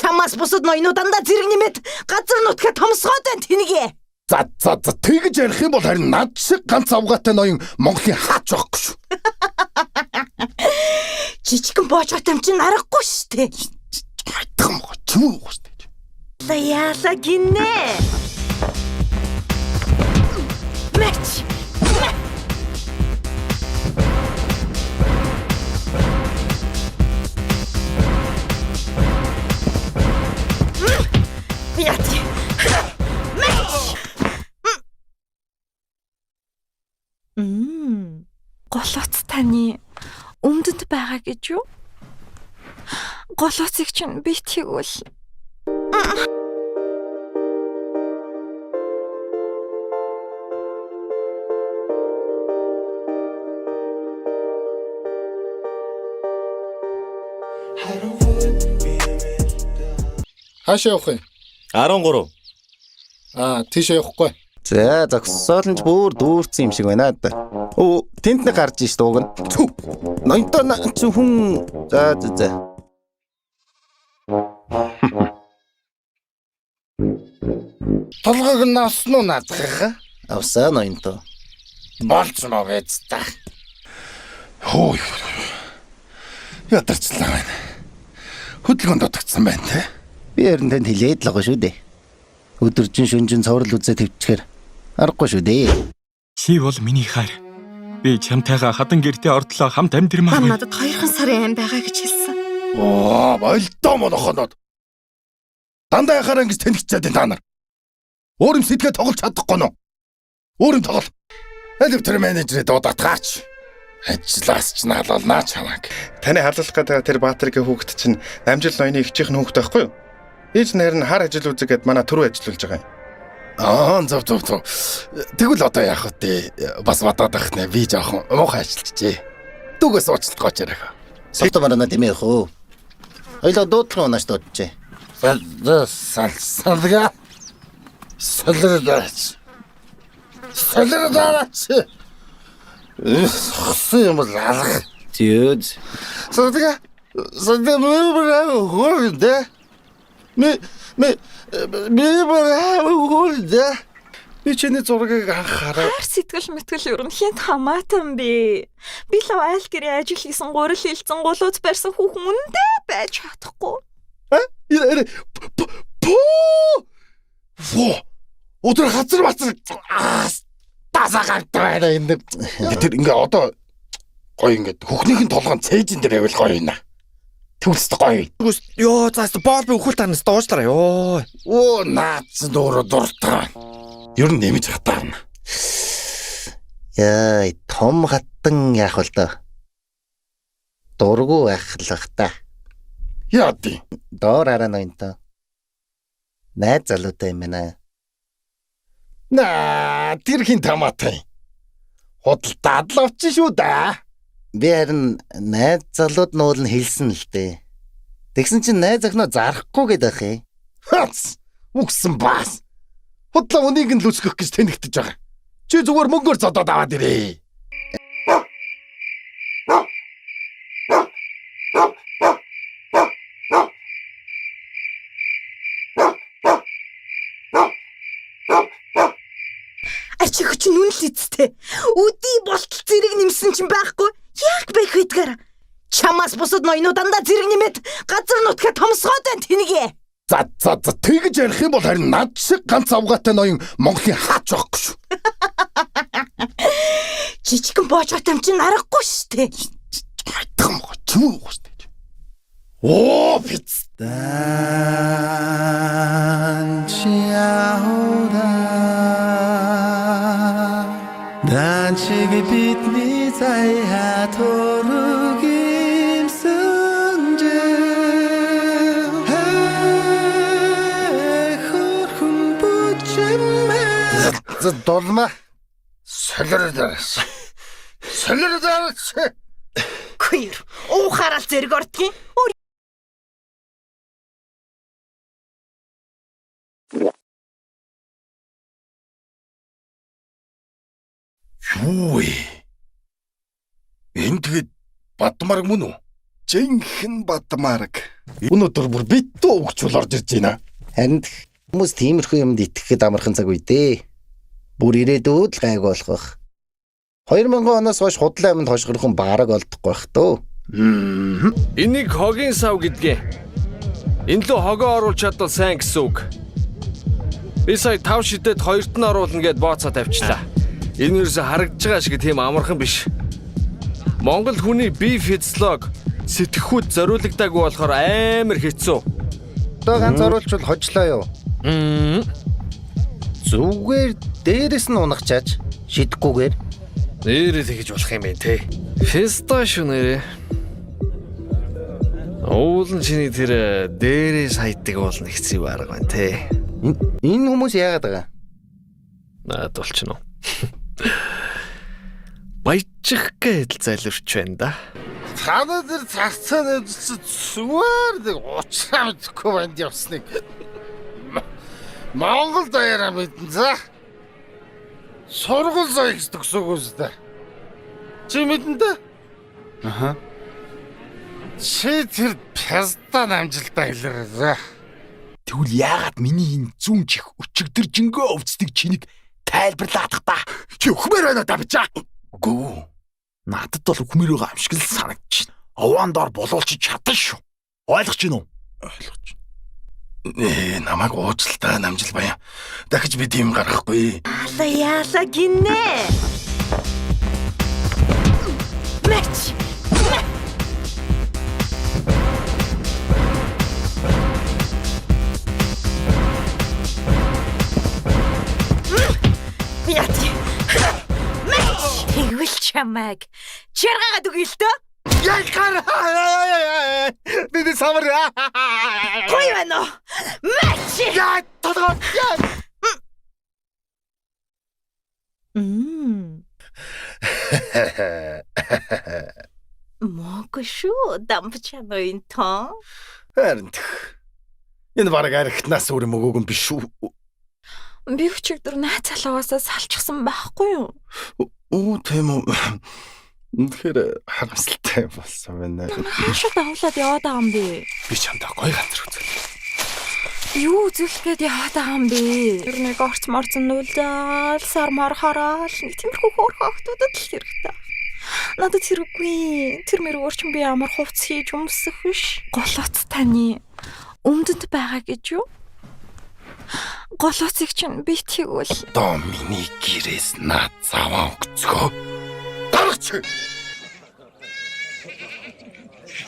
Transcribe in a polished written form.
Чамаас бусад ноёнуудаа зэрэг нэмээд газар нутгаа томсгоод байна тэнийгээ. За тэгж ярих юм бол харин над шиг ганц авгаатай ноён Монголын хаач байхгүй шүү. Жижигэн боожготой юм чинь аргагүй шүү дээ. Хайтхан гоо чимээ уу шүү дээ. Яла гинэ. Мэч. Яти. Голооц таны өмдөнд байгаа гэж юу? Голооцыг чинь би тэгвэл Хаашаа явах юм? 13. Тийш явахгүй. За зогсоол нь бүр дүүрсэн юм шиг байна да. Тэнд нэг гарч иш дууг нь. Ноёнтой чи хүн за. Толгойг нь авсан уу наадах? Авсаа ноёнтой. Болж маа вэз та. Хөөе. Ядарчлаа байна. Хөдөлгөөнд дутагдсан байна те. Би харин танд хэлээд л байгаа шүү дээ. Өдөржин шүнжин цоврол үзээ төвчгэр аргагүй шүү дээ. Чи бол миний хайр. Би чамтайгаа хадан гэртээ ордлоо хамт амьдрмаа. надад 2 сарын ам байгаа гэж хэлсэн. Болдоо монохоноод. Дандаа яхаар ингэж тэнэгчээд та нар. Өөр юм сэтгээ тоглож чадахгүй нөө. Өөр юм тоглол. Электр менежерээ дуудатгаач. Ажлаас ч наалуулнаа чамаг. Таны харлах гэдэг тэр Баатаргийн хүүхэд чинь намжил ноёны ихчийнх нь хүүхэд байхгүй юу? Ээж нэр нь хар ажил үзэгээд манай түрүү ажиллуулж байгаа юм. Зов. Тэгвэл одоо яах вэ? Бас бодоод байх нэ. Би жоохон муухай ажиллажээ. Дүгээс уучлалт гоч ярих. Согто марана дэмэх үү? Ойлоо дуудлага унаш дуудчихэ. Салга. Солирдаач. Хсэн юм бол алга. Зөөж. Салга мөрөө хөрдөө. Би чиний зургийг анхаараа. Сэтгэл мэтгэл ерөнхийн хамаатан би. Би л айл гэрээ ажил хийсэн гурил хилцэн голууз барьсан хүүхэн үндэ байж чадахгүй. Өдөр хазар бацар тасаа гартаа байна энэ. Тэр ингээ одоо гоё ингээ хөхнийхэн толгойн цээжин дээр байвал гоё юм аа. Түлс гоё. Ёо заас боол би өхөл танаас дуушлаа ёо. Наац дөрөв дуртай. Ер нь нэмж хатаарна. Яа, том хатан яах вэ доо? Дургу ахлах та. Яа тий. Доор араа ноёнтой. Найз залуутай юм байна. Тэр хин тамаатай. Худалдаад л авчих шүү да. Би харин найз залууд нуул нь хэлсэн л дээ. Тэгсэн чинь найз охиноо зарахгүй гэдэг ах юм. Үгсэн баас. Худлаа үнийг нь л үсгэх гэж тэнэгтэж байгаа. Чи зүгээр мөнгөөр зодоод аваад ирээ. Ачиг чинь үнэл эцтэй. Үдий болтол зэрэг нэмсэн чинь байхгүй. Яг байх гэдгээр. Чамаас бусад ноёнуудаа зэрэг нэмээд газар нутгаа томсгоод байна тэнийгээ. За тэгж ярих юм бол харин над шиг ганц авгаатай ноён Монголын хаач байхгүй шүү. Жижигэн боожготой юм чинь аргагүй шүү дээ. Хайтхан гоо чимээ уу шүү дээ. Биц. Данчиг бидний заяа төрөг юмсэнжээ хөрхөн бүчмэ Долма солирдоос. Күр. Уухаарал зэрэг ордгийн. Юу вэ? Энд тэгээд Бадмарг мөн үү? Жинхэнэ Бадмараг. Өнөөдөр бүр битүү өгчүүл орж ирж байна. Харин хүмүүс тиймэрхүү юмд итгэхэд амархан цаг үе дээ. Бүр ирээдүйд л гайг болох байх. 2000 оноос хойш худлаа юмд хошгорхон баараг олдохгүй байх төө. Энийг хогийн сав гэдгээ. Энэ лөө хогоо оруулж чадвал сайн гэсэн үг. Би сая 5 шидэд 2-т нь оруулна гэд бооцоо тавьчлаа. Энэ юусе харагдж байгаа шиг тийм амархан биш. Монгол хүний бие физиолог сэтгэхүйд зориулагдаагүй болохоор амар хэцүү. Одоо ганц оруулчвал хожлоо юу? Зүгээр дээрэс нь унахчаач шидэггүйгээр. Нэрээ тэгж болох юм бэ те. Фесташ нэрээ. Уулын чиний тэр дээрээс хайдаг уулын хэцүү арга байна те. Энэ хүмүүс яагаад байгаа? Наад болчихно. Баяжих гэдэл залурч байна да. Танаа тэр цагцааны зүгээр нэг уучраа мэдхгүй банд явсныг. Монгол даяараа мэдэн за. Сургууль зоёс төгсөөгөөсдөө. Чи мэдэн дээ? Аха. Чи тэр пястан амжилтаа хэлээрээ. Тэгвэл яагаад миний энэ зүүн чих өчигдөр жингөө өвцдөг чинийг тайлбарлаадах та? Чи өхмөр байна да бичаа. Үгүй. Надад бол өхмөр байгаа юм шиг л санагдчих. Овоон доор болуулчих чадсан шүү. Ойлгож гин үү? Ойлгож. Намайг уучлалтаа намжил баяа. Дахиж би тийм гарахгүй. Яла гинэ. Мэч. Яти. Мэч. Тэгвэл чамайг чаргаагаад үгүй л дөө. Яа. Би самар. Хой байна. Мэч. Яа тодгоо. Могошу дампчаноин та. Харин энэ бараг архитнаас өөр мөгөөг юм биш үү? Би өчигдөр найз залуугаас салчихсан байхгүй юу? Оо тийм үү. Тэгэхээр харамсалтай болсон байна. Хаашаа давлаад яваад байгаа юм бэ? Би чамдаа гоё газар үзэл. Юу үзүүлэх гээд яваад байгаа юм бэ? Тэр нэг орц морцсон нүлэл сармар хараал нэг тиймэрхүү хөөрхөн охтуудад л хэрэгтэй. Надад хэрэггүй. Тэр мэр өөрчн би ямар хувц хийж өмсөх биш. Голооц таны өмдөнд байгаа гэж юу? Голооцыг чинь би тэгвэл Одоо миний гэрээс наад заваа өгцгөө. Даргач.